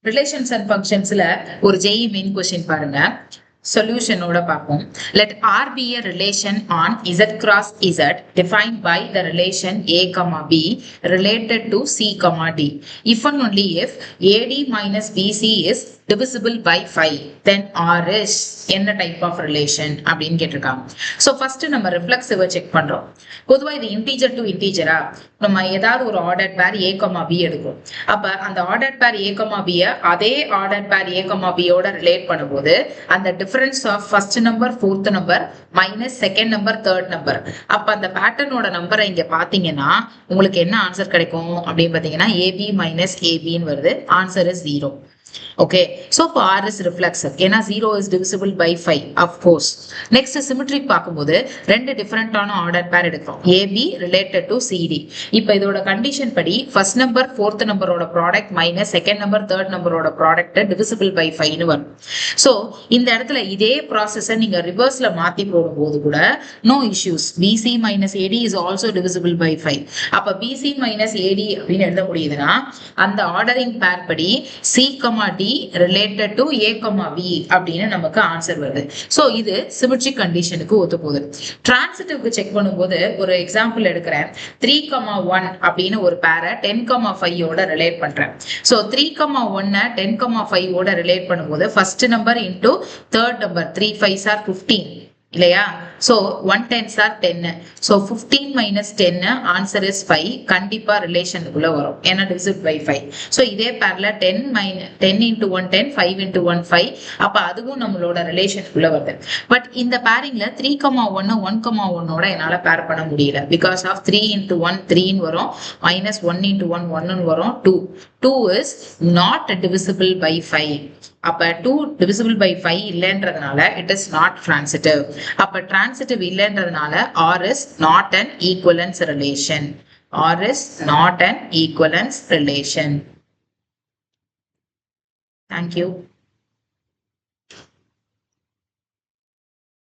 Relations and ஃபங்க்ஷன்ஸ்ல ஒரு JE main question பாருங்க. சொல்யூஷனோட பார்ப்போம். Let R be a relation on Z cross Z defined by the relation A, B related to C, D. If and only if AD minus BC is divisible by 5, then R is என்ன type of relation அப்படின்னு கேட்டிருக்காங்க. So first நம்ம ரிஃப்ளெக்ஸிவை check பண்றோம். பொதுவாக இது integer to இன்டீஜரா நம்ம ஏதாவது ஒரு ஆர்டர் பேர் A, B எடுக்கும். அப்ப அந்த ஆர்டர் பேர் A, B அதே ஆர்டர் பேர் A, Bயோட ரிலேட் பண்ணும்போது அந்த difference of first number fourth number minus second number third number, அப்ப அந்த பேட்டர்னோட நம்பரை இங்க பாத்தீங்கன்னா உங்களுக்கு என்ன ஆன்சர் கிடைக்கும் அப்படின்னு பாத்தீங்கன்னா AB மைனஸ் ABன்னு வருது. Answer is 0. Okay, so for R is reflexive. ஏன்னா 0 is divisible by 5, of course. Next symmetric பார்க்கும்போது ரெண்டு டிஃபரண்டான ஆர்டர் பேர் எடுக்கிறோம். AB related to CD. இப்போ இதோட கண்டிஷன் படி ஃபர்ஸ்ட் நம்பர் ஃபோர்த் நம்பரோட product minus second number third நம்பரோட ப்ராடக்ட் divisible by 5னு வரும். ஸோ இந்த இடத்துல இதே ப்ராசஸை நீங்க ரிவர்ஸ்ல மாத்தி போடும்போது கூட no issues. BC minus AD is also divisible by 5. அப்ப BC minus AD அப்படின்னு எழுத முடியுதுன்னா அந்த ஆர்டரிங் பேர் படி C, D related to A, V அப்படின்னு நமக்கு ஆன்சர் வருது. சோ இது சிமெட்ரிக் கண்டிஷனுக்கு ஒத்து போகுது. டிரான்சிட்டிவ்க்கு செக் பண்ணும்போது ஒரு எக்ஸாம்பிள் எடுக்கிறேன். 3, 1 அப்படின்னு ஒரு பேரை 10, 5 ஓட ரிலேட் பண்றேன். சோ 3, 1 10, 5 ஓட ரிலேட் பண்ணும்போது first number into third number 3 5s are 15 இல்லையா? So 1 10s are 10. So 15 minus 10 answer is 5. கண்டிப்பா ரிலேஷனுக்குள்ள வரும். ஏன்னா divisible by 5. சோ இதே பேர்ல 10 into 1 10 5 into 1 5. அப்ப அதுவும் நம்மளோட ரிலேஷனுக்குள்ள வருது. பட் இந்த பேரிங்ல 3, 1 1, 1 என்னால பேர் பண்ண முடியல. பிகாஸ் ஆஃப் 3 into 1 3 வரும், மைனஸ் 1 into 1 1 வரும். 2 is not divisible by 5. அப்ப 2 divisible by 5 இல்லைன்றதுனால it is not transitive. அப்ப transitive இல்லைன்றதுனால R is not an equivalence relation. R is not an equivalence relation. Thank you.